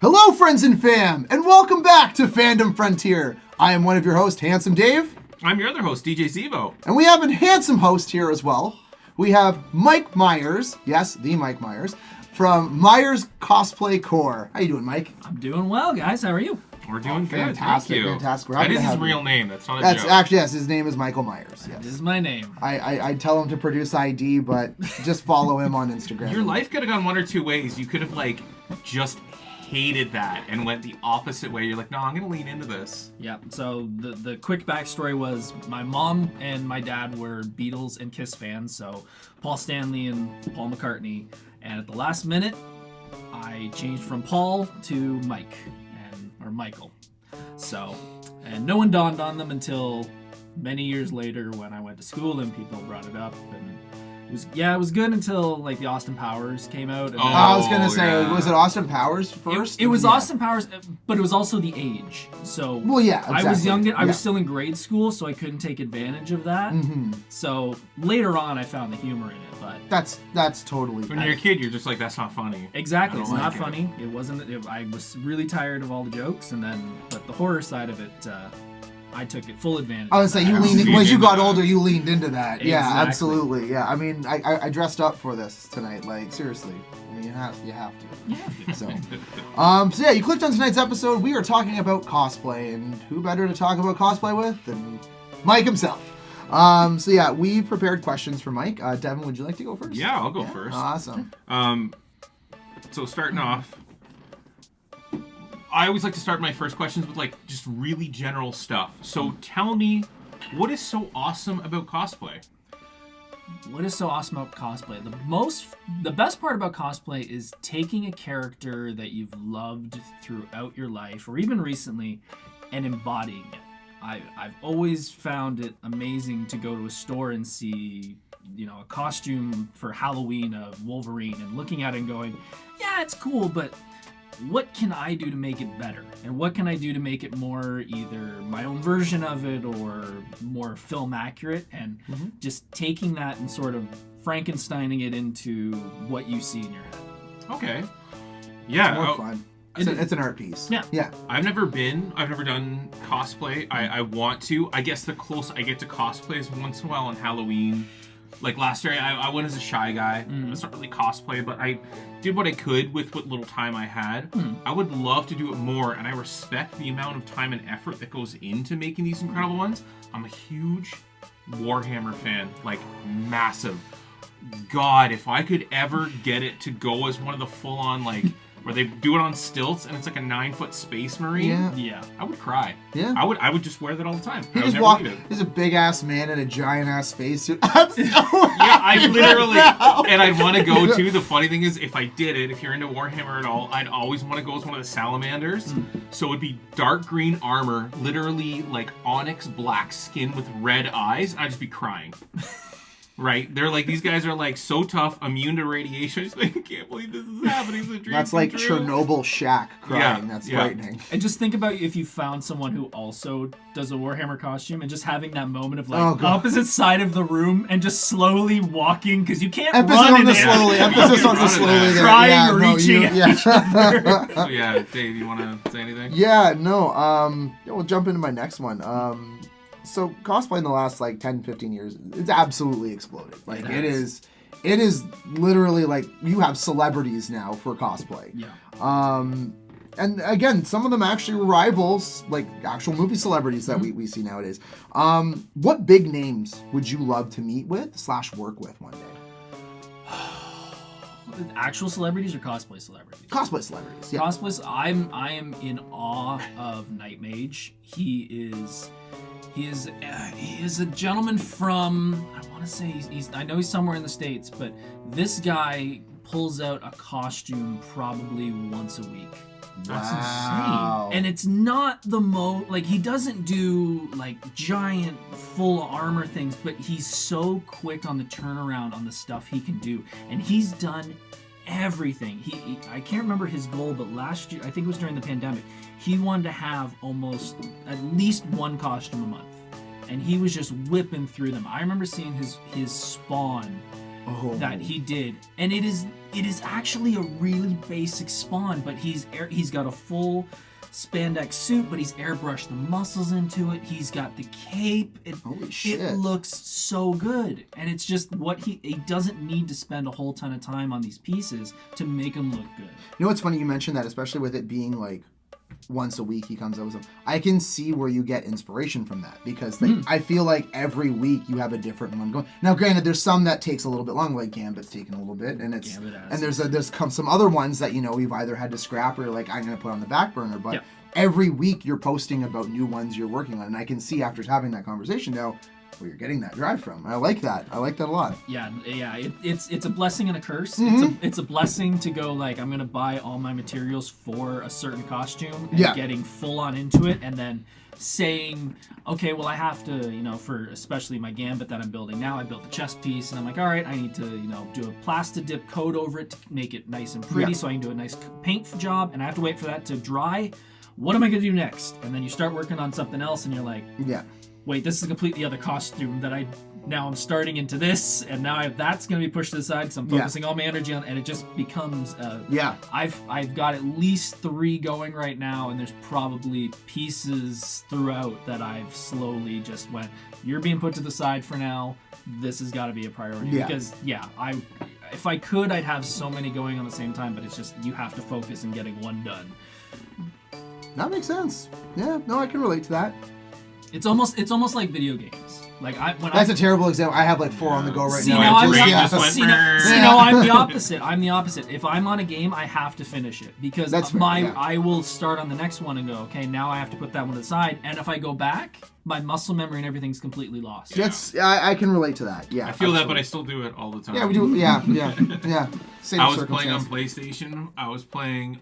Hello, friends and fam, and welcome back to Fandom Frontier. I am one of your hosts, Handsome Dave. I'm your other host, DJ Zevo. And we have a handsome host here as well. We have Mike Myers, yes, the Mike Myers, from Myers Cosplay Corp. How you doing, Mike? I'm doing well, guys. How are you? We're doing good. Fantastic, Thank you. fantastic. That is his real name. That's not a That's joke. actually, yes, his name is Michael Myers. Yes. This is my name. I tell him to produce ID, but just follow him on Instagram. Your life could have gone one or two ways. You could have, just hated that and went the opposite way. You're like, no, I'm going to lean into this. Yeah, so the quick backstory was my mom and my dad were Beatles and Kiss fans, so Paul Stanley and Paul McCartney. And at the last minute, I changed from Paul to Mike, or Michael. So, and no one dawned on them until many years later when I went to school and people brought it up. And it was good until the Austin Powers came out. And I was gonna say, was it Austin Powers first? It was Austin Powers, but it was also the age. So exactly. I was young. I was still in grade school, so I couldn't take advantage of that. Mm-hmm. So later on, I found the humor in it. But that's totally. When you're a kid, you're just like, that's not funny. Exactly, it's not funny. It wasn't. I was really tired of all the jokes, but the horror side of it. I took it full advantage. I would say you leaned as you got older, you leaned into that. Exactly. Yeah, absolutely. Yeah, I mean, I dressed up for this tonight. Seriously, I mean, you have to. So yeah, you clicked on tonight's episode. We are talking about cosplay, and who better to talk about cosplay with than Mike himself? So yeah, we prepared questions for Mike. Devin, would you like to go first? Yeah, I'll go first. Awesome. So starting off, I always like to start my first questions with just really general stuff. So tell me, what is so awesome about cosplay? What is so awesome about cosplay? The best part about cosplay is taking a character that you've loved throughout your life, or even recently, and embodying it. I've always found it amazing to go to a store and see, a costume for Halloween of Wolverine and looking at it and going, yeah, it's cool, but what can I do to make it better? And what can I do to make it more either my own version of it or more film accurate? And just taking that and sort of Frankensteining it into what you see in your head. Okay. Yeah. It's more fun. It's an art piece. Yeah. I've never done cosplay. I want to. I guess the closest I get to cosplay is once in a while on Halloween. Like last year, I went as a shy guy. It's not really cosplay, but I did what I could with what little time I had. I would love to do it more, and I respect the amount of time and effort that goes into making these incredible ones. I'm a huge Warhammer fan, massive. God, if I could ever get it to go as one of the full-on, where they do it on stilts and it's like a 9-foot space marine. Yeah. I would cry. Yeah. I would just wear that all the time. He's a big ass man in a giant ass spacesuit. I literally, and I'd want to go to. The funny thing is, if I did it, if you're into Warhammer at all, I'd always want to go as one of the salamanders. So it'd be dark green armor, literally onyx black skin with red eyes, and I'd just be crying. Right? They're these guys are so tough, immune to radiation. I just I can't believe this is happening. That's like Chernobyl Shaq crying. That's frightening. And just think about if you found someone who also does a Warhammer costume and just having that moment of opposite side of the room and just slowly walking because you can't run in there. Emphasis on the slowly. Crying or reaching So yeah, Dave, you want to say anything? Yeah, no. We'll jump into my next one. So cosplay in the last 10, 15 years, it's absolutely exploded. It is literally you have celebrities now for cosplay. Yeah. And again, some of them actually rivals actual movie celebrities that we see nowadays. What big names would you love to meet with / work with one day? Actual celebrities or cosplay celebrities? Cosplay celebrities. Yeah. Cosplays. I am in awe of Night Mage. He is a gentleman from, I want to say I know he's somewhere in the States, but this guy pulls out a costume probably once a week. That's insane. And it's not the he doesn't do giant full armor things, but he's so quick on the turnaround on the stuff he can do. And he's done everything. He I can't remember his goal, but last year, I think it was during the pandemic, he wanted to have almost at least one costume a month. And he was just whipping through them. I remember seeing his Spawn that he did, and it is actually a really basic spawn, but he's got a full spandex suit, but he's airbrushed the muscles into it. He's got the cape. Holy shit. It looks so good, and it's just what he doesn't need to spend a whole ton of time on these pieces to make them look good. You know what's funny? You mentioned that, especially with it being like once a week he comes out with them. I can see where you get inspiration from that, because like, I feel like every week you have a different one going. Now, granted, there's some that takes a little bit longer, like Gambit's taking a little bit, and there's some other ones that you've either had to scrap or like I'm gonna put on the back burner. But every week you're posting about new ones you're working on, and I can see after having that conversation now where you're getting that drive from. I like that. I like that a lot. Yeah. It's a blessing and a curse. It's a blessing to go like, I'm gonna buy all my materials for a certain costume and getting full on into it, and then saying, okay, well I have to, for especially my Gambit that I'm building now, I built the chest piece, and I'm like, all right, I need to, do a Plasta Dip coat over it to make it nice and pretty, so I can do a nice paint job, and I have to wait for that to dry. What am I gonna do next? And then you start working on something else, and you're like, wait, this is a completely other costume that I'm starting into this, and now that's going to be pushed to the side because I'm focusing all my energy on, and it just becomes, I've got at least 3 going right now, and there's probably pieces throughout that I've slowly just went, you're being put to the side for now, this has got to be a priority, because, if I could, I'd have so many going on the same time, but it's just, you have to focus on getting one done. That makes sense. Yeah, no, I can relate to that. It's almost like video games. Like that's a terrible example. I have like 4 on the go right now. I'm the opposite. I'm the opposite. If I'm on a game, I have to finish it, because I will start on the next one and go, okay, now I have to put that one aside. And if I go back, my muscle memory and everything's completely lost. I can relate to that. Yeah, I feel that, but I still do it all the time. Yeah, we do. Yeah. Same I was playing on PlayStation. I was playing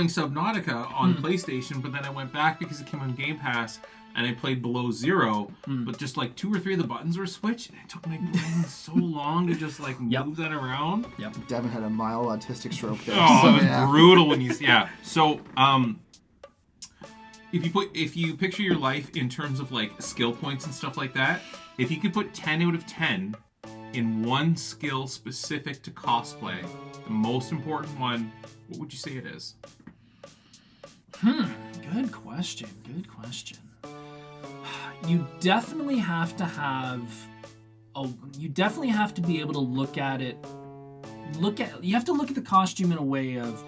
Subnautica on PlayStation, but then I went back because it came on Game Pass, and I played Below Zero, but just like 2 or 3 of the buttons were switched, and it took my brain so long to just like move that around. Devin had a mild autistic stroke there. Oh, it was brutal when you So, if you picture your life in terms of like skill points and stuff like that, if you could put 10 out of 10 in one skill specific to cosplay, the most important one, what would you say it is? Good question. You definitely have to be able to look at it. You have to look at the costume in a way of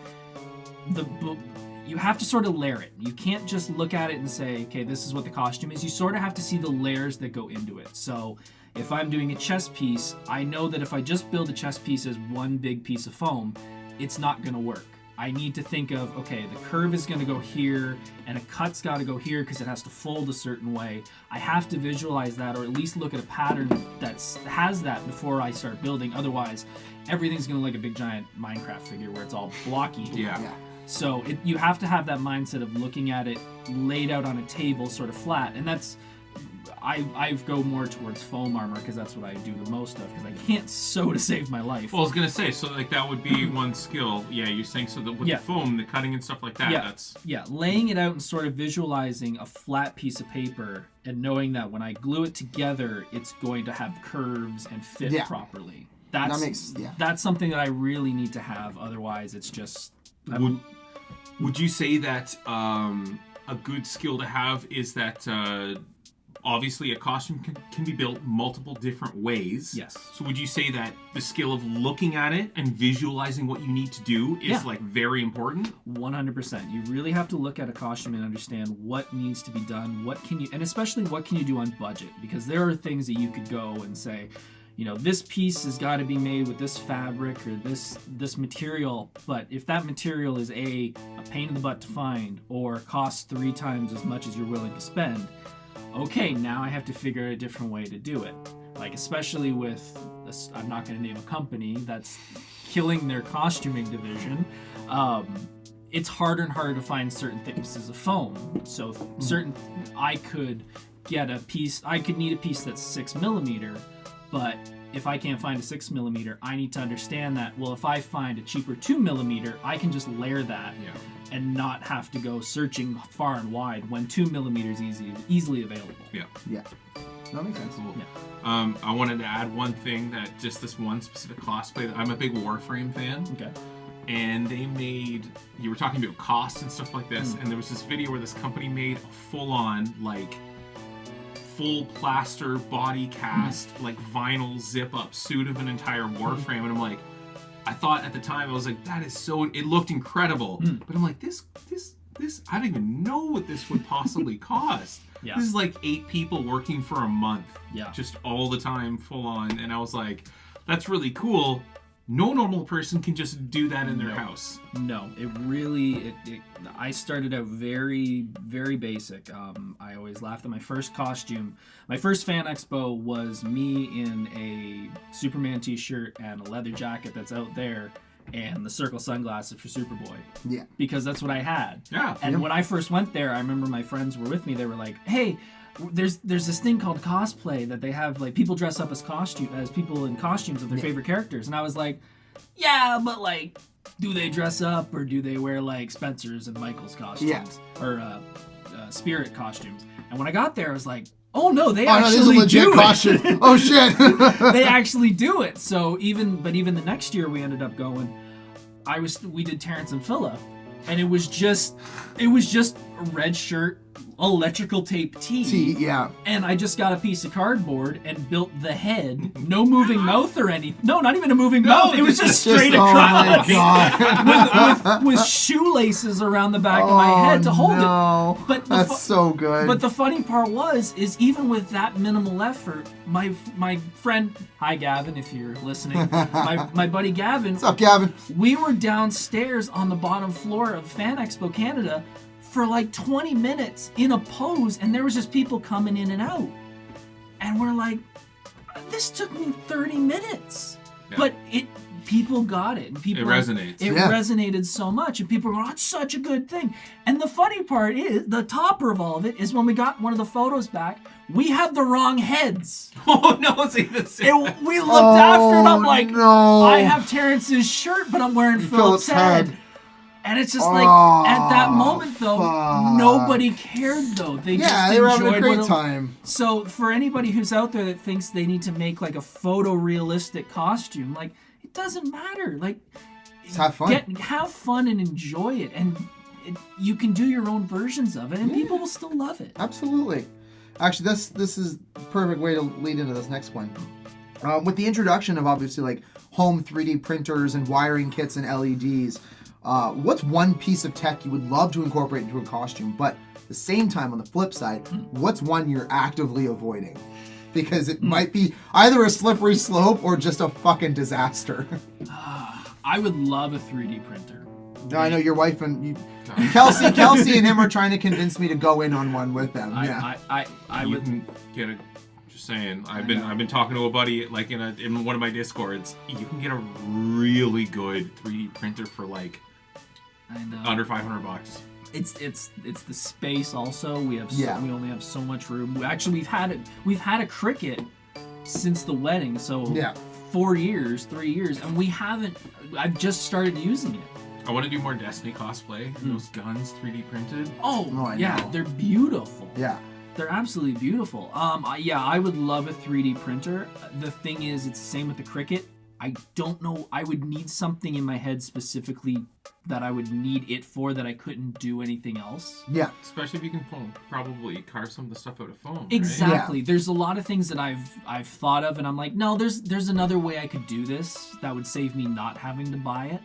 you have to sort of layer it. You can't just look at it and say, okay, this is what the costume is. You sort of have to see the layers that go into it. So if I'm doing a chest piece, I know that if I just build a chest piece as one big piece of foam, it's not going to work. I need to think of, okay, the curve is going to go here, and a cut's got to go here because it has to fold a certain way. I have to visualize that, or at least look at a pattern that has that before I start building. Otherwise, everything's going to look like a big giant Minecraft figure where it's all blocky. Yeah. So you have to have that mindset of looking at it laid out on a table, sort of flat, and that's. I go more towards foam armor because that's what I do the most of, because I can't sew to save my life. Well, I was gonna say, so like that would be one skill. Yeah, you're saying so that with the foam, the cutting and stuff like that. Laying it out and sort of visualizing a flat piece of paper and knowing that when I glue it together, it's going to have curves and fit properly. That's something that I really need to have. Otherwise, it's just. Would you say that a good skill to have is that? Obviously, a costume can be built multiple different ways. Yes. So would you say that the skill of looking at it and visualizing what you need to do is like very important? 100%. You really have to look at a costume and understand what needs to be done, and especially what can you do on budget, because there are things that you could go and say, this piece has got to be made with this fabric or this material, but if that material is a pain in the butt to find or costs 3 times as much as you're willing to spend, okay, now I have to figure out a different way to do it. Like, especially with, I'm not going to name a company that's killing their costuming division, it's harder and harder to find certain pieces of foam. So I could need a piece that's 6mm, but if I can't find a 6mm, I need to understand that, well, if I find a cheaper 2mm, I can just layer that and not have to go searching far and wide when 2mm is easily available. Yeah. That makes sense. Cool. Yeah. I wanted to add one thing that just this one specific cosplay. I'm a big Warframe fan. Okay. And they made, you were talking about cost and stuff like this, and there was this video where this company made a full-on, like, full plaster body cast, like vinyl zip-up suit of an entire Warframe, and I'm like, I thought at the time, I was like, that is so, it looked incredible, but I'm like, this, I don't even know what this would possibly cost. Yeah. This is like 8 people working for a month, Yeah. just all the time, full on, and I was like, that's really cool. No normal person can just do that in their house. No, it really. I started out very, very basic. I always laughed at my first costume. My first fan expo was me in a Superman t-shirt and a leather jacket that's out there, and the circle sunglasses for Superboy. Yeah. Because that's what I had. Yeah. And when I first went there, I remember my friends were with me. They were like, "Hey, there's this thing called cosplay that they have, like, people dress up as people in costumes of their favorite characters." And I was like, yeah, but, like, do they dress up or do they wear, like, Spencer's and Michael's costumes or Spirit costumes? And when I got there, I was like, oh no, they actually do costume. it. Oh shit. They actually do it. So even the next year we ended up going. We did Terrence and Phillip, and it was just a red shirt, electrical tape tee. Yeah. And I just got a piece of cardboard and built the head. No moving mouth or anything. No, not even a moving mouth. It was just straight across. Oh my god. with shoelaces around the back of my head to hold it. But that's so good. But the funny part is even with that minimal effort, my friend, hi Gavin, if you're listening, my buddy Gavin. What's up, Gavin? We were downstairs on the bottom floor of Fan Expo Canada for like 20 minutes in a pose, and there was just people coming in and out. And we're like, this took me 30 minutes. Yeah. But people got it. And people, it resonates. It resonated so much, and people were going, that's such a good thing. And the funny part is, the topper of all of it is when we got one of the photos back, we had the wrong heads. Oh no, it's even we looked after it, I'm like, no. I have Terrence's shirt, but I'm wearing Philip's head. And it's just like, at that moment, though, nobody cared, though. They were having a great time. So for anybody who's out there that thinks they need to make, like, a photorealistic costume, like, it doesn't matter. Like, just have fun. Have fun and enjoy it. And you can do your own versions of it, and people will still love it. Absolutely. Actually, this is the perfect way to lead into this next one. With the introduction of, obviously, like, home 3D printers and wiring kits and LEDs, what's one piece of tech you would love to incorporate into a costume, but at the same time, on the flip side, what's one you're actively avoiding? Because it might be either a slippery slope or just a fucking disaster. I would love a 3D printer. No, I know your wife and Kelsey and him are trying to convince me to go in on one with them. I you would can get a. Just saying, I've been talking to a buddy, like, in one of my Discords. You can get a really good 3D printer for like under $500. It's the space also. We only have so much room. We've had a Cricut since the wedding, so 3 years, and we haven't. I've just started using it. I want to do more Destiny cosplay. Those guns 3D printed. Oh yeah, they're beautiful. Yeah. They're absolutely beautiful. I would love a 3D printer. The thing is, it's the same with the Cricut. I don't know. I would need something in my head specifically that I would need it for that I couldn't do anything else. Yeah. Especially if you can probably carve some of the stuff out of foam. Exactly. Right? Yeah. There's a lot of things that I've thought of, and I'm like, no, there's another way I could do this that would save me not having to buy it.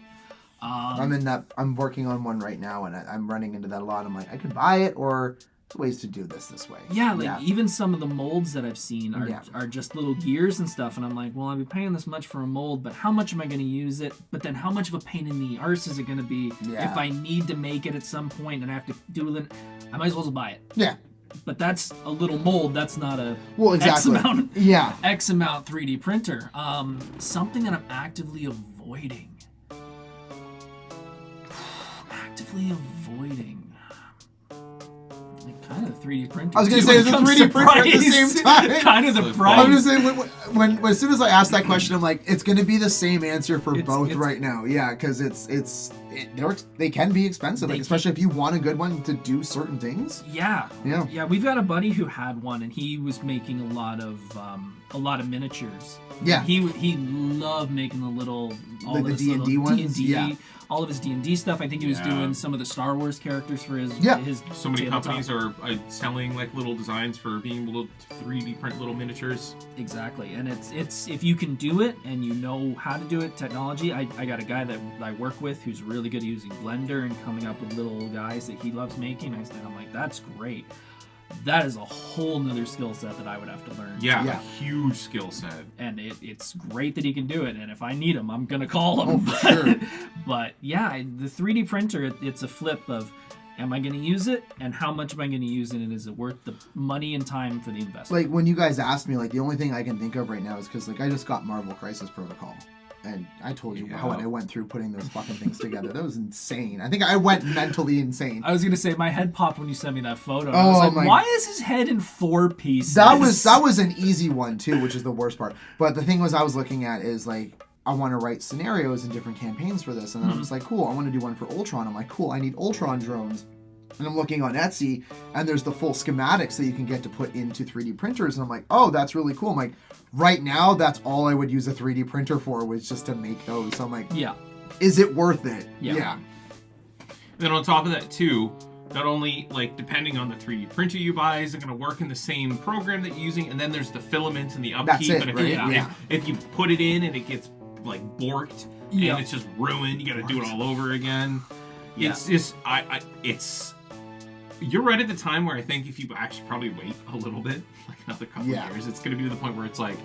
I'm working on one right now, and I'm running into that a lot. I'm like, I could buy it, or ways to do this way. Yeah, even some of the molds that I've seen are just little gears and stuff, and I'm like, well, I'll be paying this much for a mold, but how much am I going to use it? But then how much of a pain in the arse is it going to be if I need to make it at some point and I have to do it? I might as well just buy it. Yeah. But that's a little mold. That's not a X amount 3D printer. Something that I'm actively avoiding. Kind of the 3D printer. I was going to too, say, when is it a comes 3D to printer at the price. same time? Kind of the So price. I'm just saying, when as soon as I asked that question, I'm like, it's going to be the same answer for both it's- right now. Yeah, because they can be expensive, like, especially if you want a good one to do certain things. Yeah. Yeah. Yeah, we've got a buddy who had one, and he was making a lot of miniatures. Yeah. He loved making all The of his D&D little ones? D&D, Yeah. all of his D&D stuff. I think he was Yeah. doing some of the Star Wars characters for his Yeah. his So many tabletop. companies are selling like little designs for being able to 3D print little miniatures. Exactly, and it's if you can do it and you know how to do it, technology. I got a guy that I work with who's really good at using Blender and coming up with little guys that he loves making. And I'm like, that's great. That is a whole nother skill set that I would have to learn. Yeah, Yeah. a huge skill set. And it's great that he can do it. And if I need him, I'm gonna call him. Oh, for sure. But yeah, the 3D printer, it's a flip of, am I going to use it, and how much am I going to use it, and is it worth the money and time for the investment? Like, when you guys asked me, like, the only thing I can think of right now is because, like, I just got Marvel Crisis Protocol. And I told you how I went through putting those fucking things together. That was insane. I think I went mentally insane. I was gonna say my head popped when you sent me that photo. And Oh, I was like, my- why is his head in 4 pieces? That was an easy one too, which is the worst part. But the thing was, I was looking at is like, I want to write scenarios and different campaigns for this, and then I was like, cool, I want to do one for Ultron. I'm like, cool, I need Ultron drones. And I'm looking on Etsy, and there's the full schematics that you can get to put into 3D printers. And I'm like, oh, that's really cool. I'm like, right now, that's all I would use a 3D printer for, was just to make those. So I'm like, Yeah. is it worth it? Yeah. Then on top of that too, not only like depending on the 3D printer you buy, is it going to work in the same program that you're using? And then there's the filament and the upkeep. That's it, and if, right? you, Yeah. if you put it in and it gets like borked Yeah. and it's just ruined, you got to do it all over again. Yeah. It's just it's. You're right at the time where I think if you actually probably wait a little bit, like another couple Yeah. of years, it's going to be to the point where it's like,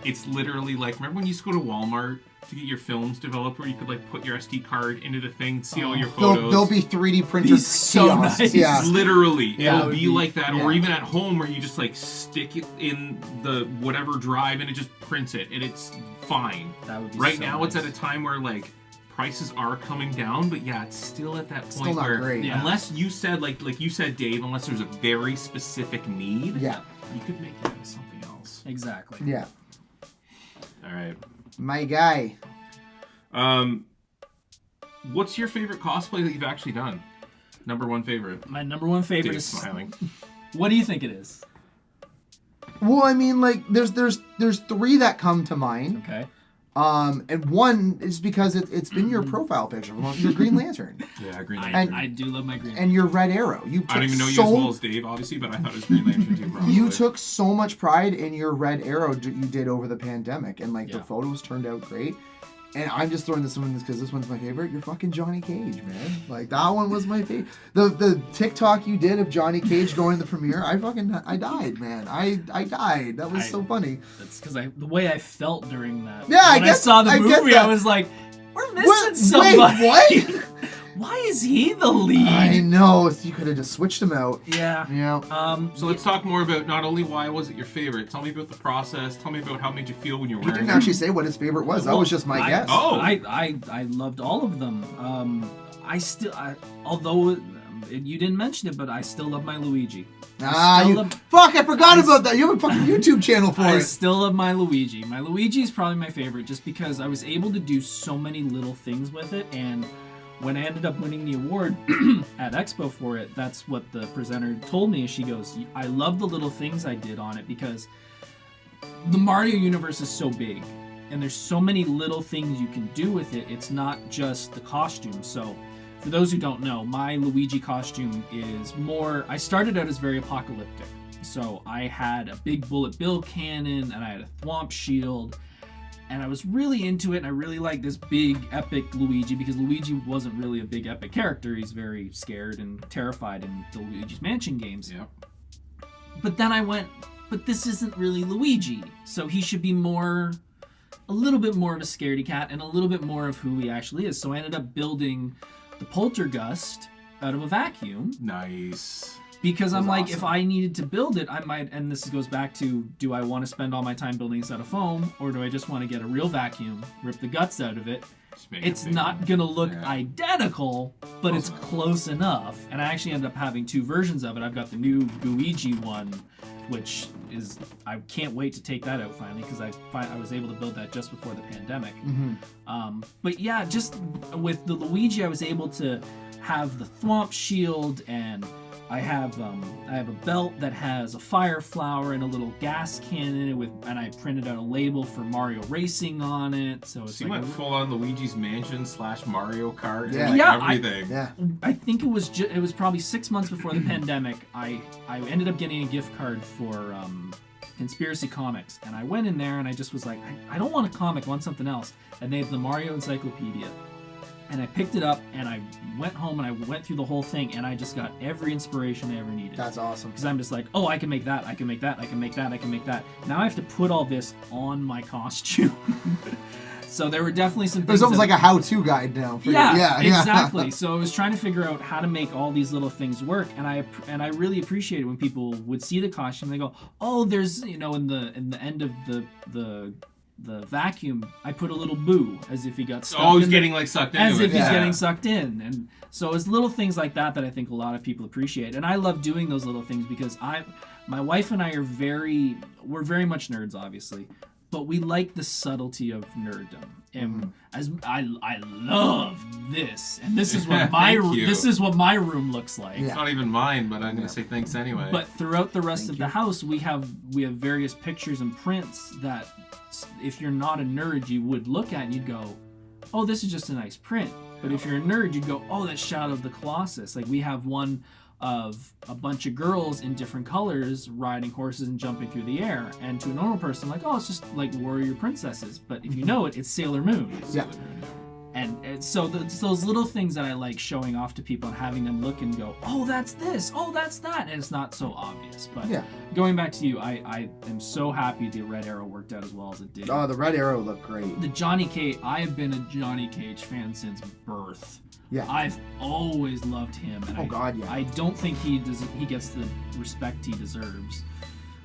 it's literally like, remember when you used to go to Walmart to get your films developed, where you could like put your SD card into the thing, see all your photos. They'll be 3D printer Be so kiosks. nice. Yeah. Literally, Yeah, it it'll would be be- like that, or yeah. even at home where you just like stick it in the whatever drive and it just prints it, and it's fine. That would be Right so now, it's nice. at a time where like prices are coming down, but yeah, it's still at that point Still not where great. Yeah. unless you said like you said, Dave, unless there's a very specific need, Yeah. you could make it into something else. Exactly. Yeah. All right. My guy. What's your favorite cosplay that you've actually done? Number one favorite. My number one favorite Dave's is. smiling. What do you think it is? Well, I mean, like, there's 3 that come to mind. Okay. And one is because it's been your profile picture, your Green Lantern, Yeah, Green I, Lantern. I do love my green. and your Red Arrow. You took I don't even know you so, as well as Dave, obviously, but I thought it was Green Lantern too. Probably. you took so much pride in your Red Arrow you did over the pandemic, and like the Yeah. photos turned out great. And I'm just throwing this one because this one's my favorite. You're fucking Johnny Cage, man. Like, that one was my favorite. The TikTok you did of Johnny Cage going to the premiere, I died, man. I died. That was so funny. That's because the way I felt during that. Yeah, I when guess- I saw the I get movie, I that. was like, we're missing What? somebody. Wait, what? Why is he the lead? I know. You could have just switched him out. Yeah. Yeah. So let's talk more about not only why was it your favorite. Tell me about the process. Tell me about how it made you feel when you were He wearing didn't it. actually say what his favorite was. That was just my guess. Oh. I loved all of them. Although you didn't mention it, but I still love my Luigi. Fuck, I forgot about that. You have a fucking YouTube channel for I it. still love my Luigi. My Luigi is probably my favorite just because I was able to do so many little things with it, and when I ended up winning the award at Expo for it, that's what the presenter told me. She goes, I love the little things I did on it because the Mario universe is so big and there's so many little things you can do with it. It's not just the costume. So for those who don't know, my Luigi costume is more, I started out as very apocalyptic. So I had a big bullet bill cannon and I had a thwomp shield. And I was really into it, and I really liked this big, epic Luigi, because Luigi wasn't really a big, epic character. He's very scared and terrified in the Luigi's Mansion games. Yep. But then I went, but this isn't really Luigi, so he should be a little bit more of a scaredy cat, and a little bit more of who he actually is. So I ended up building the Poltergust out of a vacuum. Nice. Because I'm like, awesome. if I needed to build it, I might, and this goes back to, do I want to spend all my time building a set of foam, or do I just want to get a real vacuum, rip the guts out of it? It's not going to look identical, but it's close enough. And I actually ended up having 2 versions of it. I've got the new Luigi one, which is, I can't wait to take that out finally, because I was able to build that just before the pandemic. But yeah, just with the Luigi, I was able to have the thwomp shield, and I have a belt that has a fire flower and a little gas cannon in it and I printed out a label for Mario Racing on it. So it's you went full on Luigi's Mansion / Mario Kart. Yeah. Everything. I think it was probably 6 months before the pandemic. I ended up getting a gift card for Conspiracy Comics, and I went in there and I just was like, I don't want a comic, I want something else. And they had the Mario Encyclopedia. And I picked it up, and I went home, and I went through the whole thing, and I just got every inspiration I ever needed. That's awesome. Because I'm just like, oh, I can make that, I can make that, I can make that, I can make that. Now I have to put all this on my costume. So there were definitely some things. There's almost like a how-to guide now. Yeah, exactly. So I was trying to figure out how to make all these little things work, and I really appreciated when people would see the costume, and they go, oh, there's, in the end of the vacuum, I put a little boo as if he got stuck. Oh, he's getting sucked into it. As if he's getting sucked in. And so it's little things like that I think a lot of people appreciate. And I love doing those little things because my wife and I we're very much nerds, obviously, but we like the subtlety of nerddom. And as I love this, and this is what my room looks like. It's not even mine, but I'm gonna say thanks anyway. But throughout the rest of the house, we have various pictures and prints that, if you're not a nerd, you would look at and you'd go, oh, this is just a nice print. But if you're a nerd, you'd go, oh, that's Shadow of the Colossus. Like, we have one of a bunch of girls in different colors riding horses and jumping through the air. And to a normal person, like, oh, it's just like warrior princesses. But if you know it, it's Sailor Moon. Yeah. And so it's those little things that I like showing off to people and having them look and go, oh, that's this, oh, that's that, and it's not so obvious. But going back to you, I am so happy the Red Arrow worked out as well as it did. Oh, the Red Arrow looked great. The Johnny Cage, I have been a Johnny Cage fan since birth. Yeah. I've always loved him. And I don't think he gets the respect he deserves.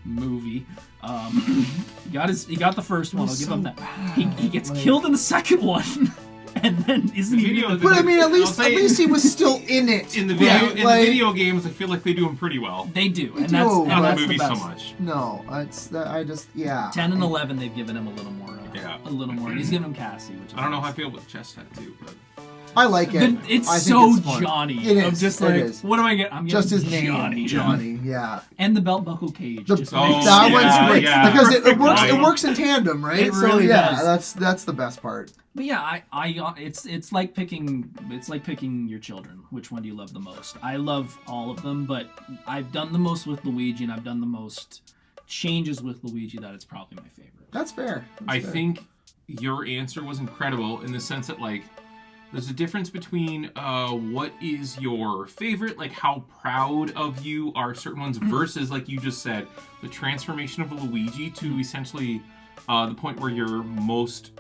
Movie. He got the first one. I'll give him that. He gets killed in the second one. And then isn't he? But I mean, at least he was still in it. In the video games, I feel like they do him pretty well. They do, and that's not the movie so much. No, it's that I just 10 and 11, they've given him a little more. A little more. And he's given him Cassie, which I don't know how I feel with chest tattoo, but I like it. It's so Johnny. It is. I'm just like, what do I get? I'm getting just his name, Johnny. Johnny. Yeah. And the belt buckle cage. That one's great because it works. Right. It works in tandem, right? It really does. That's the best part. But yeah, it's like picking your children. Which one do you love the most? I love all of them, but I've done the most with Luigi, and I've done the most changes with Luigi. That it's probably my favorite. That's fair. I think your answer was incredible in the sense that there's a difference between what is your favorite, like how proud of you are certain ones, versus, like you just said, the transformation of Luigi to essentially the point where your most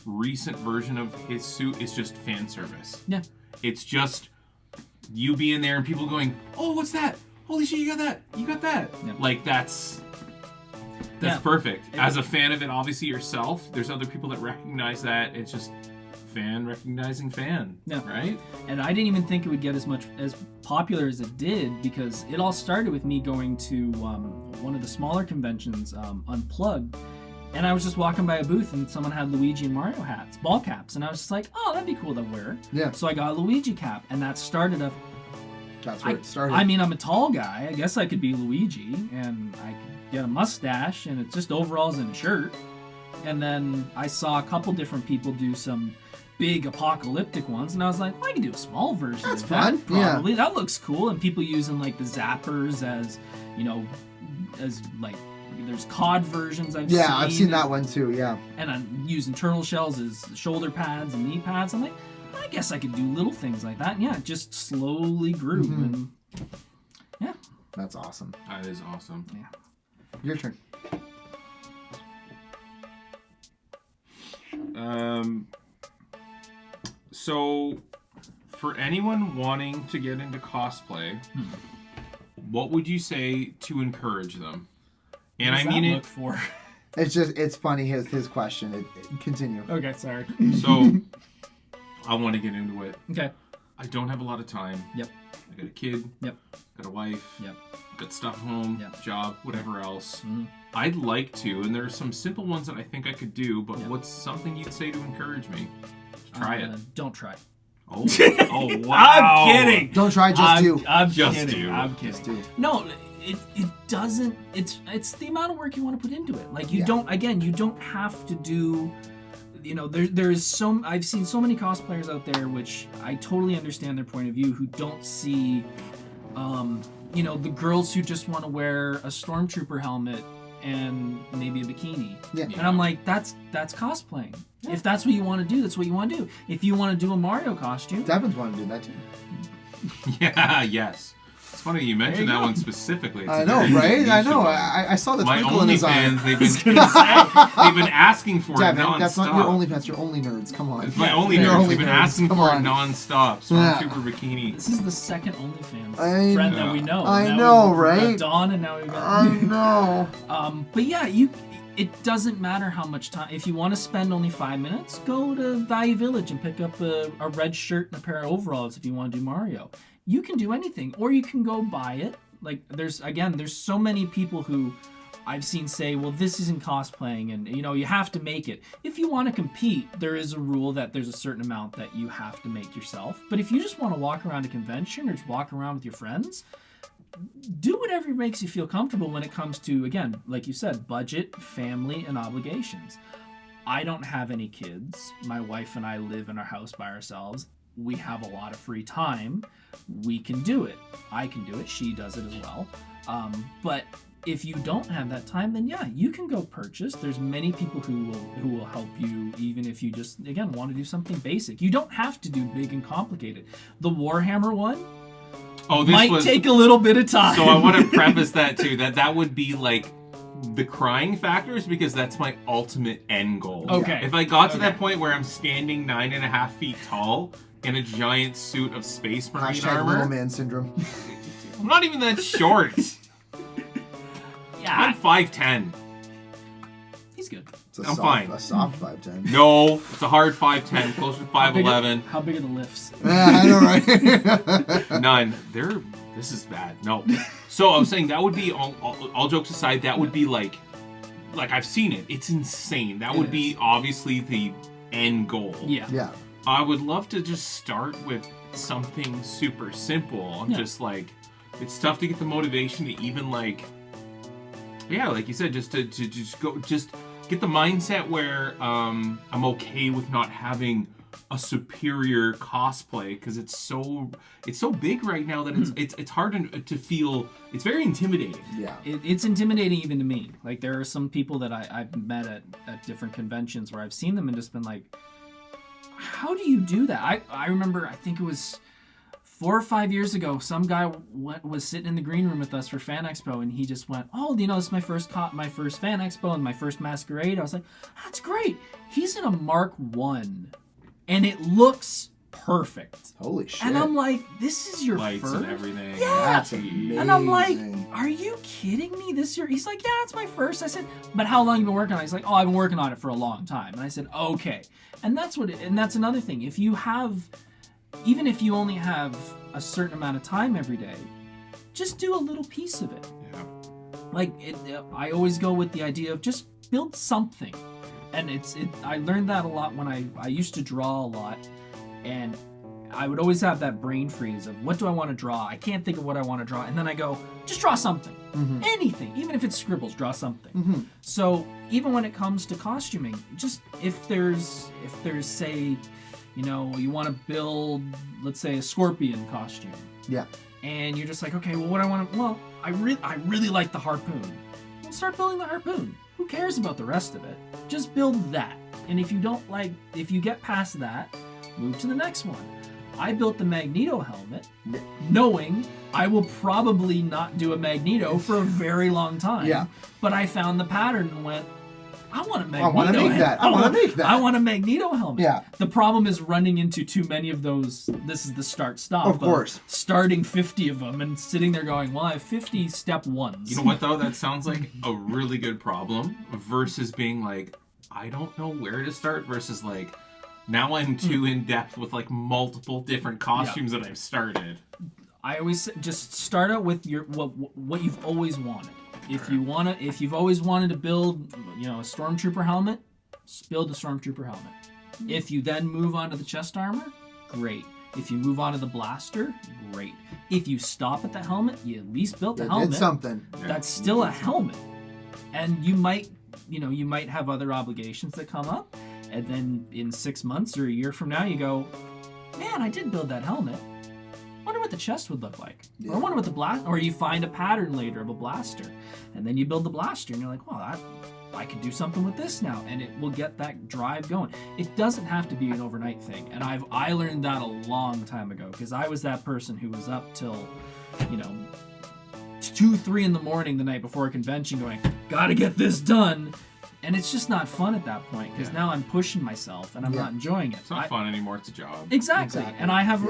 recent version of his suit is just fan service. Yeah. It's just you being there and people going, oh, what's that? Holy shit, you got that. You got that. Yeah. Like, that's perfect. As a fan of it, obviously yourself, there's other people that recognize that. It's just fan recognizing fan, right? And I didn't even think it would get as popular as it did, because it all started with me going to one of the smaller conventions, Unplugged, and I was just walking by a booth and someone had Luigi and Mario hats, ball caps, and I was just like, oh, that'd be cool to wear. Yeah. So I got a Luigi cap, and that started a... That's where it started. I mean, I'm a tall guy. I guess I could be Luigi, and I could get a mustache, and it's just overalls and a shirt. And then I saw a couple different people do some big apocalyptic ones, and I was like, well, I can do a small version That's of fun. that, probably. Yeah. That looks cool. And people using like the zappers as like, there's COD versions I've seen. Yeah, I've seen that one too, yeah. And I'm using turtle shells as shoulder pads and knee pads. I'm like, I guess I could do little things like that. And yeah, it just slowly grew. And yeah. That's awesome. That is awesome. Yeah. Your turn. So, for anyone wanting to get into cosplay, what would you say to encourage them? And What I does mean that it. look for? It's funny his question. Continue. Okay, sorry. So I want to get into it. Okay. I don't have a lot of time. Yep. I got a kid. Yep. Got a wife. Yep. Got stuff at home. Yep. Job. Whatever else. Mhm. I'd like to, and there are some simple ones that I think I could do. But Yep. what's something you'd say to encourage me? Try it. Don't try. Oh. Oh wow. I'm kidding. Don't try, just do. I'm Just kidding. do. I'm kidding. Just do. No, it doesn't. It's the amount of work you want to put into it. Like you Yeah. don't have to do. You know, there's so I've seen so many cosplayers out there, which I totally understand their point of view, who don't see, the girls who just want to wear a stormtrooper helmet and maybe a bikini. Yeah. And I'm like, that's cosplaying. If that's what you want to do, that's what you want to do. If you want to do a Mario costume, Devins wanted to do that too. Yeah. Yes. It's funny you mentioned There you that go. one specifically. It's I a know, very right? I niche know. one. I saw the My twinkle in his eye. OnlyFans, they've been asking for it Devin, nonstop. that's not your OnlyFans. You're only nerds. Come on. It's my Yeah, only your nerds. They've been OnlyFans, asking come for on. it nonstop. Yeah. Stormtrooper bikini. this is the second OnlyFans I friend know. that we know. I Now know, we've got right? Dawn, and now we've got. I know. But yeah, it doesn't matter how much time. If you want to spend only 5 minutes, go to Value Village and pick up a red shirt and a pair of overalls if you want to do Mario. You can do anything, or you can go buy it. Like there's so many people who I've seen say, well, this isn't cosplaying, and you have to make it. If you want to compete, there is a rule that there's a certain amount that you have to make yourself. But if you just want to walk around a convention or just walk around with your friends, do whatever makes you feel comfortable when it comes to, again, like you said, budget, family, and obligations. I don't have any kids. My wife and I live in our house by ourselves. We have a lot of free time. We can do it. I can do it. She does it as well. But if you don't have that time, then yeah, you can go purchase. There's many people who will help you, even if you just, again, want to do something basic. You don't have to do big and complicated. The Warhammer one might take a little bit of time. So I want to preface that too. That would be like the crying factors, because that's my ultimate end goal. Okay. If I got to that point where I'm standing 9.5 feet tall in a giant suit of space marine Hashtag armor, little man syndrome. I'm not even that short. Yeah, I'm 5'10". he's good. It's a I'm soft, fine. A soft 5'10". No, it's a hard 5'10", closer to How big are- 5'11". How big are the lifts? Yeah, I know, right? None. This is bad. No. So I was saying that would be all jokes aside. That would be like I've seen it. It's insane. That would be obviously the end goal. Yeah. Yeah. I would love to just start with something super simple. Yeah. Just like it's tough to get the motivation to even like you said, just to just get the mindset where I'm okay with not having a superior cosplay, because it's so big right now that it's hard to feel. It's very intimidating. Yeah. It's intimidating even to me. Like there are some people that I've met at different conventions where I've seen them and just been like, how do you do that? I remember, I think it was 4 or 5 years ago, some guy was sitting in the green room with us for Fan Expo, and he just went, oh, this is my first Fan Expo and my first masquerade. I was like, that's great. He's in a Mark 1, and it looks perfect. Holy shit. And I'm like, this is your Lights first? and everything. Yeah. That's amazing. And I'm like, are you kidding me? This year? He's like, yeah, it's my first. I said, but how long have you been working on it? He's like, oh, I've been working on it for a long time. And I said, okay. And that's another thing. Even if you only have a certain amount of time every day, just do a little piece of it. Yeah. I always go with the idea of just build something. And I learned that a lot when I used to draw a lot, and I would always have that brain freeze of, what do I want to draw? I can't think of what I want to draw. And then I go, just draw something. Mm-hmm. Anything. Even if it's scribbles, draw something. Mm-hmm. So even when it comes to costuming, just if there's say, you want to build, let's say, a scorpion costume. Yeah. And you're just like, okay, well, what I want to, well, I really like the harpoon. Well, start building the harpoon. Who cares about the rest of it? Just build that. And if you get past that, move to the next one. I built the Magneto helmet, knowing I will probably not do a Magneto for a very long time. Yeah. But I found the pattern and went, I want a Magneto. I want to make that. I want to make that. I want a Magneto helmet. Yeah. The problem is running into too many of those. This is the start-stop. Of course. Starting 50 of them and sitting there going, well, I have 50 step ones. You know what, though? That sounds like a really good problem versus being like, I don't know where to start versus like, now I'm too in-depth with like multiple different costumes that I've started. I always say, just start out with your what you've always wanted. If you've always wanted to build, a stormtrooper helmet, build a stormtrooper helmet. If you then move on to the chest armor, great. If you move on to the blaster, great. If you stop at the helmet, you at least built the helmet. Did something. That's still a helmet. And you might have other obligations that come up, and then in 6 months or a year from now, you go, man, I did build that helmet. Wonder what the chest would look like. Or I wonder what the blast. Or you find a pattern later of a blaster, and then you build the blaster, and you're like, well, I could do something with this now, and it will get that drive going. It doesn't have to be an overnight thing, and I learned that a long time ago because I was that person who was up till, 2-3 in the morning the night before a convention, going, gotta get this done. And it's just not fun at that point because now I'm pushing myself and I'm not enjoying it. It's not fun anymore. It's a job. Exactly. And I have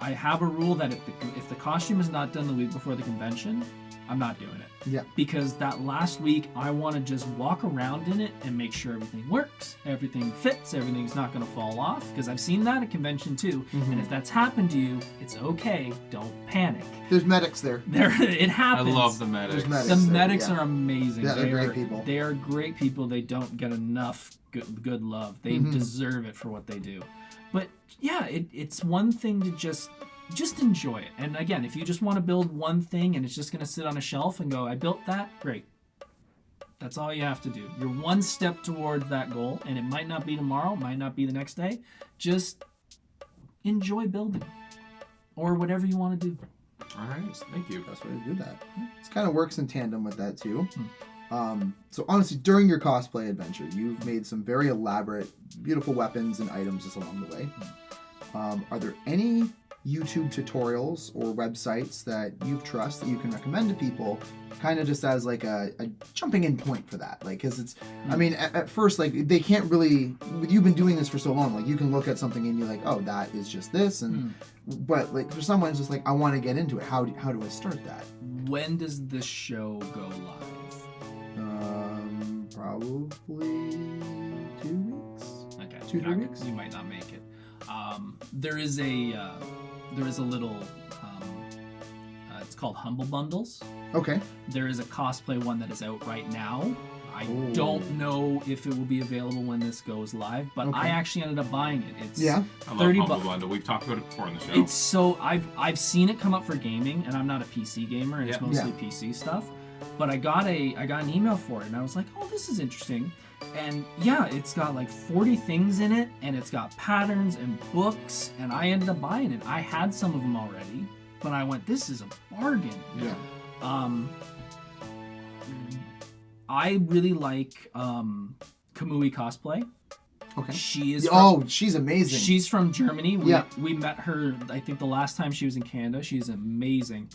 I have a rule that if the costume is not done the week before the convention, I'm not doing it. Yeah. Because that last week, I want to just walk around in it and make sure everything works, everything fits, everything's not going to fall off. Because I've seen that at convention too. And if that's happened to you, it's okay. Don't panic. There's medics there. It happens. I love the medics. The medics are amazing. Yeah, they're great people. They are great people. They don't get enough good love. They deserve it for what they do. But yeah, it's one thing to just enjoy it. And again, if you just want to build one thing and it's just going to sit on a shelf and go, I built that, great. That's all you have to do. You're one step toward that goal, and it might not be tomorrow, might not be the next day. Just enjoy building or whatever you want to do. All right, thank you. Best way to do that. This kind of works in tandem with that too. So honestly, during your cosplay adventure, you've made some very elaborate, beautiful weapons and items just along the way. Are there any YouTube tutorials or websites that you trust that you can recommend to people, kind of just as like a jumping in point for that? Like, because it's, I mean, at first, like, they can't really, you've been doing this for so long, like, you can look at something and you're like, oh, that is just this, and but like for someone, it's just like, I want to get into it. How do I start that? When does this show go live? Probably 2 weeks. Okay, 2-3 weeks. You might not make it. There is a little. It's called Humble Bundles. Okay. There is a cosplay one that is out right now. I don't know if it will be available when this goes live, but I actually ended up buying it. It's I love $30. Humble Bundle. We've talked about it before on the show. It's so I've seen it come up for gaming, and I'm not a PC gamer, and it's mostly PC stuff. But I got an email for it, and I was like, oh, this is interesting. And yeah, it's got like 40 things in it, and it's got patterns and books, and I ended up buying it. I had some of them already, but I went, this is a bargain. Yeah. I really like Kamui Cosplay. Okay. She's amazing. She's from Germany. We met her, I think, the last time she was in Canada. She's amazing.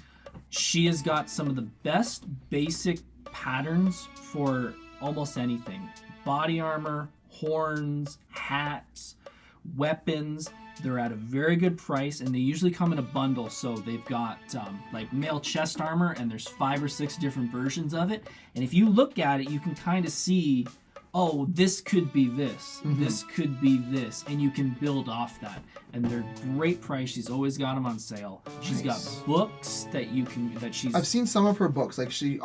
She has got some of the best basic patterns for almost anything. Body armor, horns, hats, weapons. They're at a very good price, and they usually come in a bundle. So they've got like male chest armor, and there's 5 or 6 different versions of it. And if you look at it, you can kind of see, oh, this could be this. This could be this. And you can build off that. And they're great price. She's always got them on sale. She's got books that I've seen some of her books. Like she's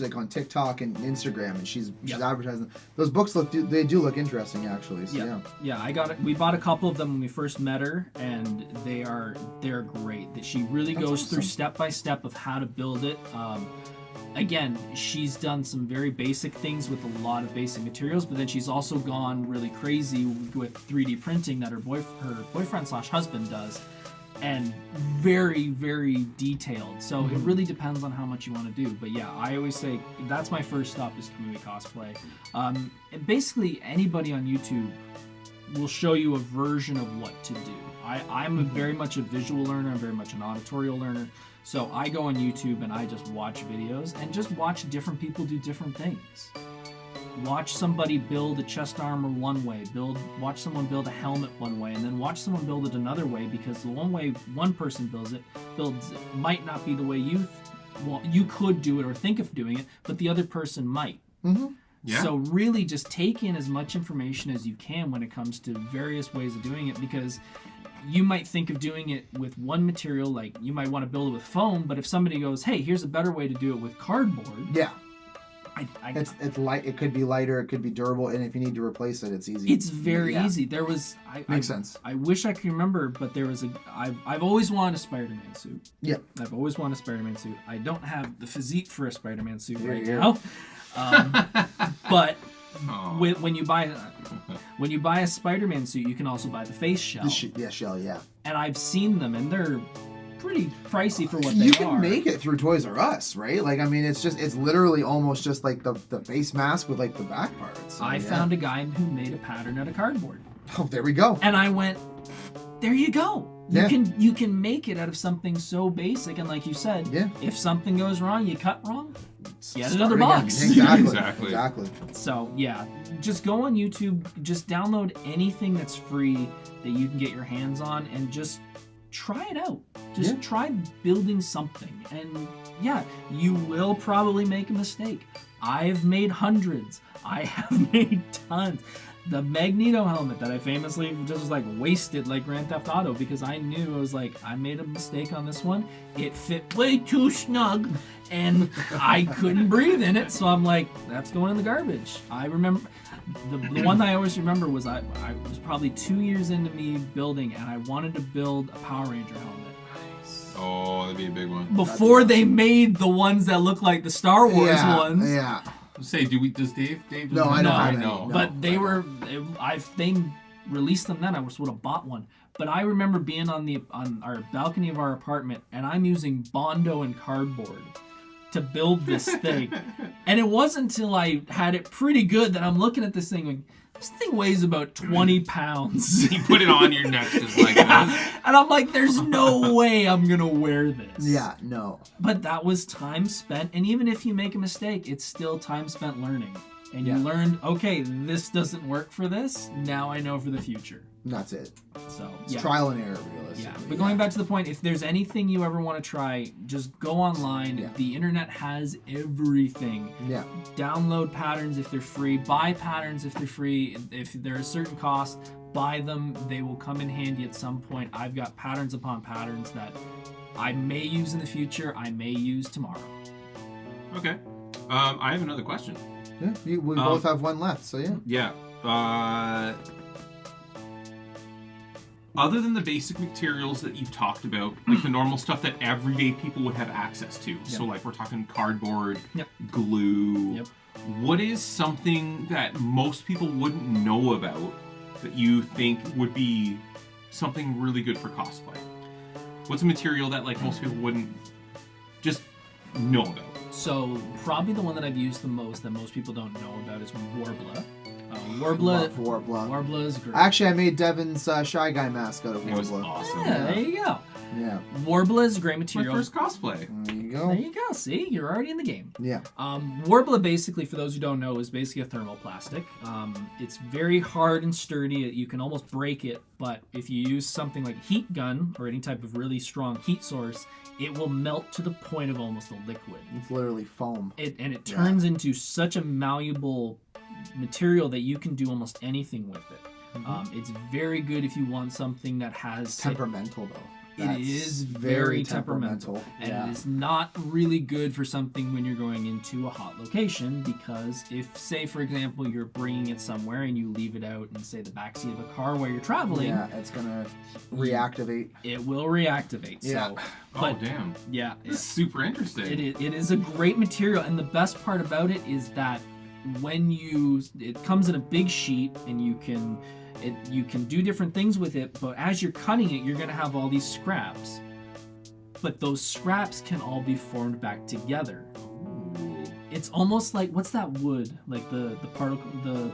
like on TikTok and Instagram, and she's advertising. Those books do look interesting actually. So yeah. We bought a couple of them when we first met her, and they're great. That she really goes through step by step of how to build it. Again, she's done some very basic things with a lot of basic materials, but then she's also gone really crazy with 3D printing that her boyfriend/husband does, and very, very detailed. So it really depends on how much you want to do. But yeah, I always say that's my first stop is Kamui Cosplay. And basically anybody on YouTube will show you a version of what to do. I'm very much a visual learner. I'm very much an auditorial learner. So I go on YouTube and I just watch videos and just watch different people do different things. watch somebody build a chest armor one way, watch someone build a helmet one way, and then watch someone build it another way, because the one way one person builds it might not be the way you could do it or think of doing it, but the other person might. Mm-hmm. Yeah. So really just take in as much information as you can when it comes to various ways of doing it, because you might think of doing it with one material, like you might want to build it with foam, but if somebody goes, hey, here's a better way to do it with cardboard. Yeah. It's light. It could be lighter. It could be durable, and if you need to replace it, it's easy. It's very easy. There was makes sense. I wish I could remember, but there was I've always wanted a Spider-Man suit. Yeah. I've always wanted a Spider-Man suit. I don't have the physique for a Spider-Man suit right Yeah. now. But when you buy a Spider-Man suit, you can also buy the face shell. Shell. Yeah. And I've seen them, and they're pretty pricey for what they are. You can make it through Toys R Us, right? Like, I mean, it's literally almost just like the face mask with like the back parts. So, I found a guy who made a pattern out of cardboard. Oh, there we go. And I went, there you go. Yeah. You can make it out of something so basic, and like you said, if something goes wrong, you cut wrong, get another box. Exactly. So yeah, just go on YouTube, just download anything that's free that you can get your hands on, and just try it out. Just try building something, and yeah, you will probably make a mistake. I've made hundreds. I have made tons. The Magneto helmet that I famously just was like wasted like Grand Theft Auto, because I knew, I was like, I made a mistake on this one. It fit way too snug and I couldn't breathe in it. So I'm like, that's going in the garbage. I remember the one that I always remember was I was probably 2 years into me building, and I wanted to build a Power Ranger helmet. Oh, that'd be a big one. Before they made the ones that look like the Star Wars ones. Yeah. Say, does Dave? No, I don't know. But they released them then. I would have bought one. But I remember being on our balcony of our apartment, and I'm using Bondo and cardboard to build this thing. And it wasn't until I had it pretty good that I'm looking at this thing going, this thing weighs about 20 pounds. You put it on your neck just like that. And I'm like, there's no way I'm going to wear this. Yeah, no. But that was time spent. And even if you make a mistake, it's still time spent learning. And you learned, okay, this doesn't work for this. Now I know for the future. That's it. So it's trial and error, realistically. Yeah, but going back to the point, if there's anything you ever want to try, just go online. Yeah. The internet has everything. Yeah. Download patterns if they're free. Buy patterns if they're free. If they're a certain cost, buy them. They will come in handy at some point. I've got patterns upon patterns that I may use in the future. I may use tomorrow. Okay. I have another question. Yeah, we both have one left, so yeah. Yeah. Other than the basic materials that you've talked about, like the normal stuff that everyday people would have access to, so like we're talking cardboard, glue, what is something that most people wouldn't know about that you think would be something really good for cosplay? What's a material that like most people wouldn't just know about? So probably the one that I've used the most that most people don't know about is Warbler. Warbler is great. Actually, I made Devin's Shy Guy mask out of Warbler. It was awesome. Yeah, there you go. Yeah. Warbler is a great material. My first cosplay. There you go. There you go. See, you're already in the game. Yeah. Warbler, basically, for those who don't know, is basically a thermoplastic. It's very hard and sturdy. You can almost break it, but if you use something like heat gun or any type of really strong heat source, it will melt to the point of almost a liquid. It's literally foam. It turns into such a malleable material that you can do almost anything with it. Mm-hmm. It's very good if you want something that has temperamental though. It is very temperamental. And it is not really good for something when you're going into a hot location, because if, say, for example, you're bringing it somewhere and you leave it out in, say, the backseat of a car while you're traveling. Yeah, it's going to reactivate. It will reactivate. Yeah. So, but, oh, damn. Yeah. It's super interesting. It is a great material, and the best part about it is that when it comes in a big sheet and you can do different things with it, but as you're cutting it, you're going to have all these scraps. But those scraps can all be formed back together. Ooh. It's almost like, what's that wood? Like the particle,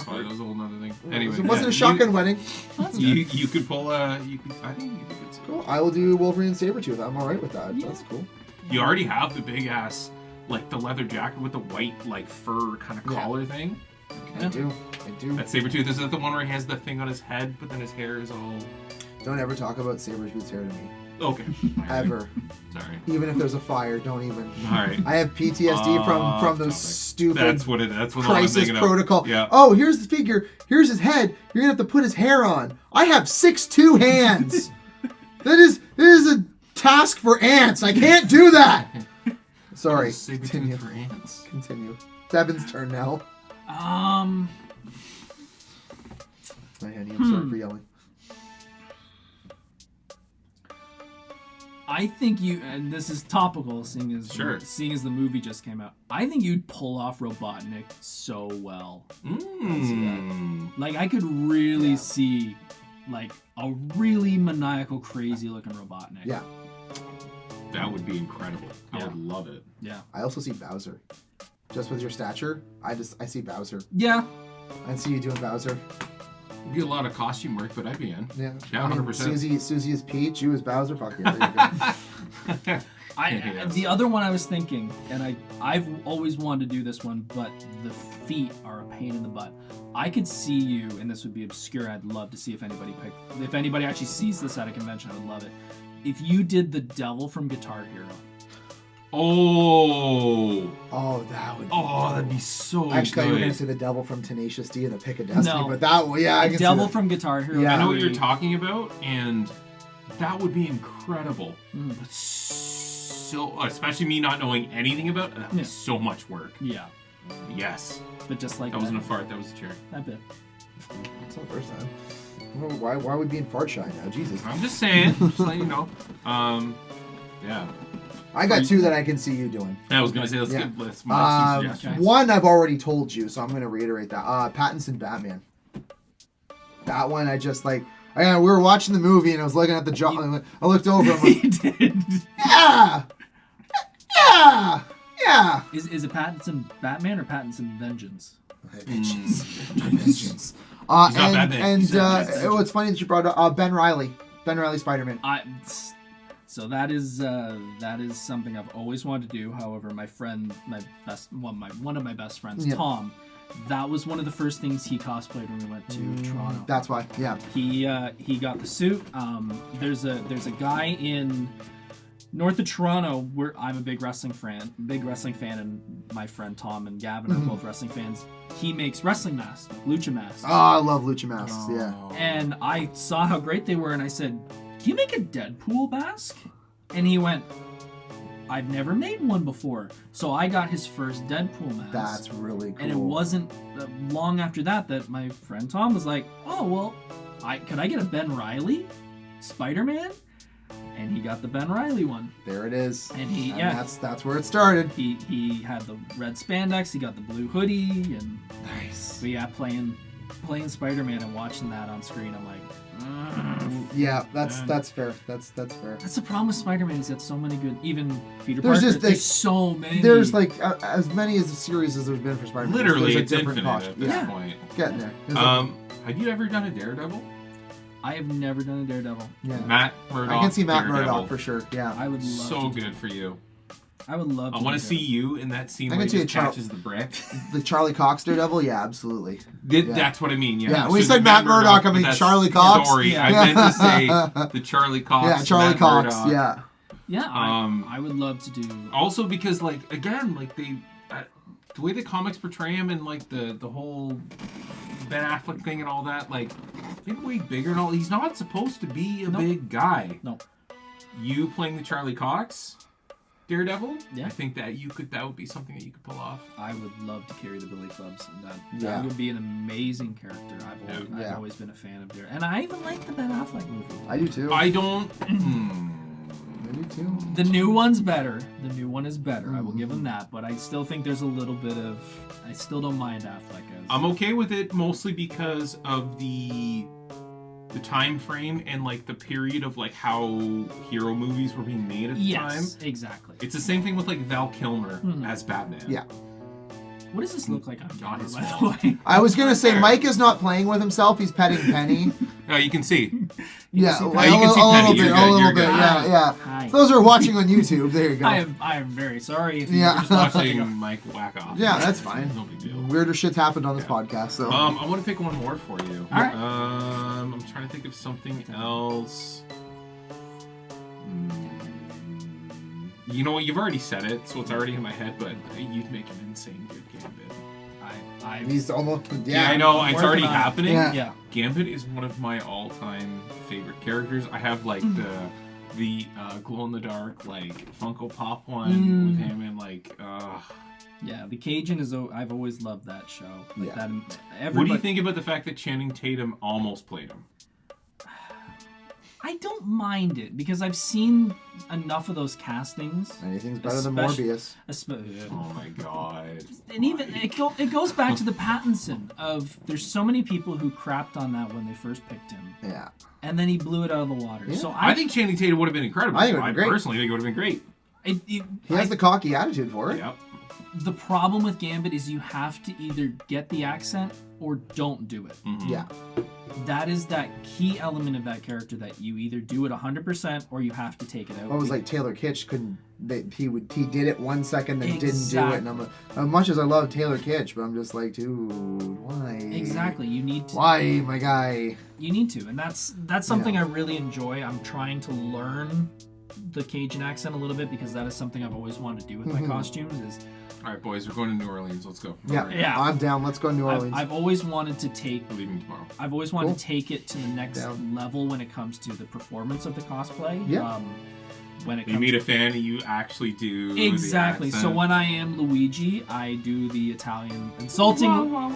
that's fine. That was a whole nother thing. Anyway, it wasn't a shotgun wedding. You could pull a. I think you could do it. Cool. I will do Wolverine and Sabretooth. I'm alright with that. Yeah. That's cool. You already have the big ass, like the leather jacket with the white like fur kind of collar thing. I do. That Sabretooth, is that the one where he has the thing on his head, but then his hair is all... Don't ever talk about Sabretooth's hair to me. Okay. Ever. Sorry. Even if there's a fire, don't even. Alright. I have PTSD from those stupid That's what it is. That's what I'm crisis thinking of. protocol. Yeah. Oh, here's the figure. Here's his head. You're going to have to put his hair on. I have 6'2" hands. That is a task for ants. I can't do that. Sorry. Sabretooth for ants. Continue. Devin's turn now. My honey, I'm sorry for yelling. I think you, and this is topical, seeing as the movie just came out. I think you'd pull off Robotnik so well. Like I could really see, like a really maniacal, crazy looking Robotnik. Yeah. That would be incredible. I would love it. Yeah. I also see Bowser. Just with your stature, I see Bowser. Yeah. I see you doing Bowser. It'd be a lot of costume work, but I'd be in. Yeah. Yeah, 100%. Susie is Peach. You as Bowser. Fuck yeah. There you go. Yes. The other one I was thinking, and I've always wanted to do this one, but the feet are a pain in the butt. I could see you, and this would be obscure. I'd love to see if anybody actually sees this at a convention. I would love it. If you did the devil from Guitar Hero. Oh, that would. that'd be so Actually, I thought you were good. gonna say the devil from Tenacious D and the Pick of Destiny, No. but that one, yeah, I can Devil see that. from Guitar Hero. Yeah. I know what you're talking about, and that would be incredible. Mm. But so, especially me not knowing anything about it, that would be so much work. Yeah, Yes. but just like That wasn't a fart, that was a chair. that bit. It's not the first time. Why are we being fart shy now? Jesus. I'm just saying, just letting you know. Yeah. I got two that I can see you doing. I was gonna say, let's Yeah. get let's make some suggestions. One I've already told you, so I'm gonna reiterate that. Pattinson Batman. That one I just like. We were watching the movie and I was looking at the jaw. I looked over. I'm like, He did. yeah. Is it Pattinson Batman or Pattinson Vengeance? Vengeance. He's not Batman. And He's not Batman. it's funny that you brought up Ben Reilly. Ben Reilly Spider-Man. So that is something I've always wanted to do. However, my friend, one of my best friends, Yeah. Tom, that was one of the first things he cosplayed when we went to Toronto. That's why. Yeah. He got the suit. There's a guy in north of Toronto where I'm a big wrestling fan, and my friend Tom and Gavin are both wrestling fans. He makes wrestling masks, lucha masks. Oh, I love lucha masks. Yeah. And I saw how great they were, and I said, "Can you make a Deadpool mask?" And he went, "I've never made one before." So I got his first Deadpool mask. That's really cool. And it wasn't long after that my friend Tom was like, "Oh, well, could I get a Ben Reilly Spider-Man?" And he got the Ben Reilly one. There it is. And that's where it started. He had the red spandex, he got the blue hoodie, and Nice. but yeah, playing Spider-Man and watching that on screen, I'm like, ugh. Yeah, that's fair. That's fair. That's the problem with Spider-Man. He's got so many good. Even Peter There's Parker. just, there's so many. There's like as many as a series as there's been for Spider-Man. Literally, there's it's a different infinite costume. at this Yeah, point. getting there. Have you ever done a Daredevil? I have never done a Daredevil. Yeah. Matt Murdock. I can see Matt Daredevil. Murdock for sure. Yeah. I would love So to good for you. I would love. I want to see you in that scene I where can he see just a catches the brick. The Charlie Cox Daredevil. Yeah, absolutely. That's what I mean. Yeah. Yeah, when So you said Matt Matt Murdock, I but mean that's- Charlie Cox. Sorry, Yeah. I meant to say the Charlie Cox. Yeah, Charlie Matt Cox. Murdock. Yeah. Yeah, I would love to do. Also because the way the comics portray him and like the whole Ben Affleck thing and all that, like he's way bigger and all. He's not supposed to be a big guy. No. You playing the Charlie Cox Daredevil? Yeah. I think that that would be something that you could pull off. I would love to carry the Billy Clubs, and that Yeah. would be an amazing character. I've always been a fan of Daredevil, and I even like the Ben Affleck movie. I do too. I don't. I do too. The new one's better. The new one is better. I will give him that, but I still think there's a little bit of. I still don't mind Affleck as. I'm okay with it mostly because of the time frame and like the period of like how hero movies were being made at the time. Yes, exactly. It's the same thing with like Val Kilmer as Batman. Yeah. What does this look like on God, camera, his by fault. the way? I was gonna say Mike is not playing with himself. He's petting Penny. No, you can see. Yeah, see a Penny? You can see Penny. little You're bit. good, A little you're bit. good. Yeah, yeah. Hi. For those who are watching on YouTube, there you go. I am very sorry if you Yeah. were just Watching Mike whack off. Yeah, that's fine. No big deal. Weirder shit's happened on this podcast, so. I want to pick one more for you. All right. I'm trying to think of something else. You know what? You've already said it, so it's already in my head. But you'd make an insane good Gambit. He's almost. Yeah, I know. It's working already on it. happening. Yeah. Yeah. Gambit is one of my all-time favorite characters. I have like the glow-in-the-dark like Funko Pop one with him and like. Yeah, the Cajun is. I've always loved that show. Like Yeah. What do you think about the fact that Channing Tatum almost played him? I don't mind it because I've seen enough of those castings. Anything's better than Especially- Morbius. Oh my god. And even it goes back to the Pattinson of there's so many people who crapped on that when they first picked him, Yeah. and then he blew it out of the water. Yeah. So I think Channing Tatum would have been incredible. I think it would have been great. Personally think it would have been great. He has the cocky attitude for it. Yep. The problem with Gambit is you have to either get the accent or don't do it. Yeah. That is that key element of that character that you either do it 100% or you have to take it out. Well, it was like Taylor Kitsch couldn't. He did it 1 second, then didn't do it. And I'm as much as I love Taylor Kitsch, but I'm just like, dude, why? Exactly. You need to. Why, my guy? You need to, and that's something I really enjoy. I'm trying to learn the Cajun accent a little bit because that is something I've always wanted to do with my costumes. Is All right, boys, we're going to New Orleans. Let's go. Yeah. I'm down. Let's go to New Orleans. I've always wanted to take. I'm leaving tomorrow. I've always wanted to take it to the next level when it comes to the performance of the cosplay. Yeah. When it You comes meet to a fan and you actually do exactly. the So accent. when I am Luigi, I do the Italian insulting.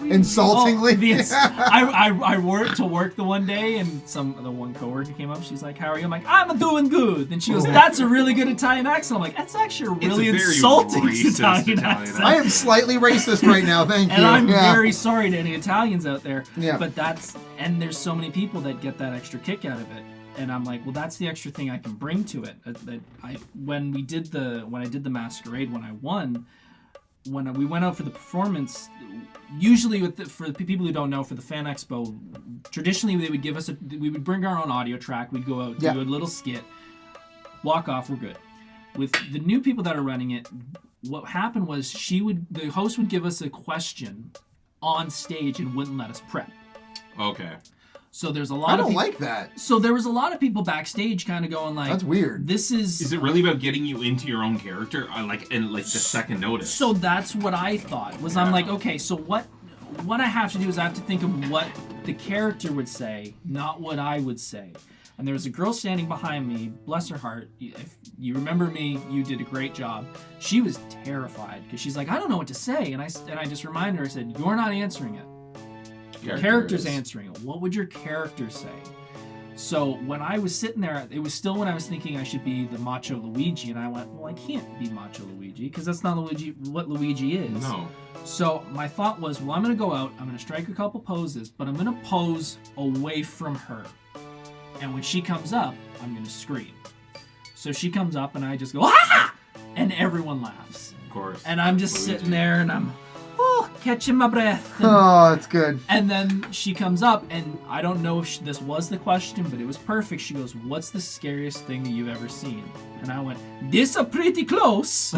Insultingly. I worked the one day, and the one coworker came up. She's like, "How are you?" I'm like, "I'm doing good." Then she goes, "That's a really good Italian accent." I'm like, "That's actually a really It's a very insulting racist Italian Italian accent." I am slightly racist right now. Thank you. And I'm Yeah. very sorry to any Italians out there. Yeah. But there's so many people that get that extra kick out of it. And I'm like, well, that's the extra thing I can bring to it. When I did the masquerade, when I won, when we went out for the performance, usually for the people who don't know, for the Fan Expo, traditionally they would give us we would bring our own audio track. We'd go out, do a little skit, walk off, we're good. With the new people that are running it, what happened was the host would give us a question on stage and wouldn't let us prep. Okay. So there's a lot I of don't people, like that. So there was a lot of people backstage kind of going like, That's weird. This is. Is it really about getting you into your own character, the second notice? So that's what I thought. I'm like, okay, so what I have to do is I have to think of what the character would say, not what I would say. And there was a girl standing behind me, bless her heart. If you remember me, you did a great job. She was terrified because she's like, I don't know what to say. And I just reminded her, I said, you're not answering it. Your character's answering it. What would your character say? So when I was sitting there, it was still when I was thinking I should be the macho Luigi, and I went, well, I can't be macho Luigi because that's not what Luigi is. No. So my thought was, well, I'm going to go out, I'm going to strike a couple poses, but I'm going to pose away from her. And when she comes up, I'm going to scream. So she comes up, and I just go, ah! And everyone laughs. Of course. And I'm just sitting there, and I'm catching my breath. Oh, it's good. And then she comes up, and I don't know if this was the question, but it was perfect. She goes, what's the scariest thing that you've ever seen? And I went, this are pretty close.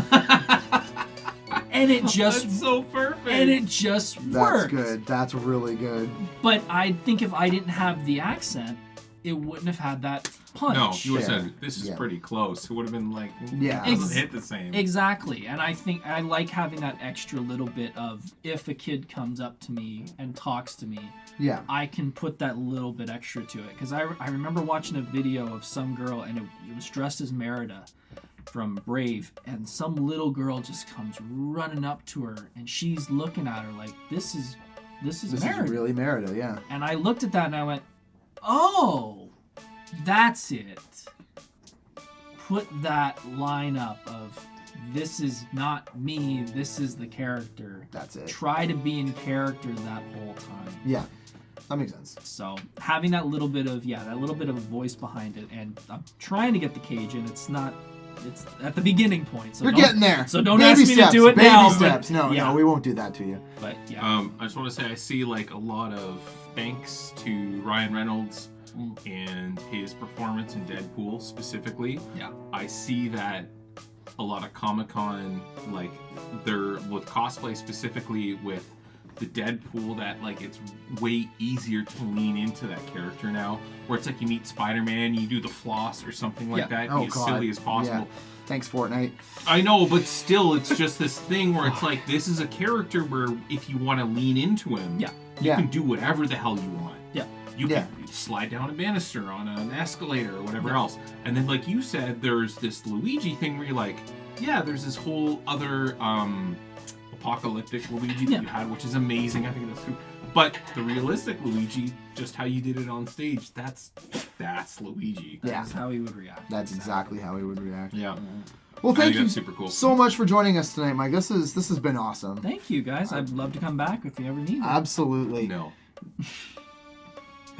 And it just... That's so perfect. And it just worked. That's good. That's really good. But I think if I didn't have the accent, it wouldn't have had that punch. No, you would have Yeah. said, this is Yeah. pretty close. It would have been like, Yeah. it doesn't hit the same. Exactly. And I think I like having that extra little bit of, if a kid comes up to me and talks to me, Yeah. I can put that little bit extra to it. Because I remember watching a video of some girl, and it was dressed as Merida from Brave, and some little girl just comes running up to her, and she's looking at her like, this is This Merida. is really Merida, yeah. And I looked at that and I went, oh, that's it. Put that line up of, this is not me, this is the character. That's it. Try to be in character that whole time. Yeah. That makes sense. So having that little bit of a voice behind it, and I'm trying to get the Cajun. It's at the beginning point. So You're getting there. So don't baby ask me steps, to do it baby now. steps. But, No, we won't do that to you. But yeah. I just want to say I see like a lot of thanks to Ryan Reynolds and his performance in Deadpool specifically. Yeah. I see that a lot of Comic-Con, like they're with cosplay specifically with the Deadpool, that like it's way easier to lean into that character now, where it's like you meet Spider-Man, you do the floss or something like that, be as silly as possible. Yeah. Thanks, Fortnite. I know, but still, it's just this thing where it's like, this is a character where if you want to lean into him, you can do whatever the hell you want. Yeah. You can slide down a banister on an escalator or whatever else. And then, like you said, there's this Luigi thing where you're like, yeah, there's this whole other apocalyptic Luigi that you had, which is amazing. I think that's cool. But the realistic Luigi, just how you did it on stage, that's Luigi. That's how he would react. That's exactly how he would react. Yeah. Well, I thank think you that's super cool. so much for joining us tonight, Mike. This has been awesome. Thank you, guys. I'd love to come back if you ever need it. Absolutely. No.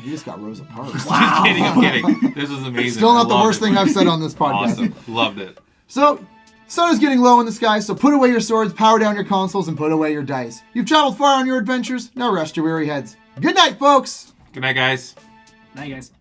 You just got Rosa Parks. Wow. I'm kidding. This was amazing. Still not I the loved worst it. thing I've said on this podcast. Awesome. Loved it. So, Sun is getting low in the sky, so put away your swords, power down your consoles, and put away your dice. You've traveled far on your adventures, now rest your weary heads. Good night, folks! Good night, guys. Night, guys.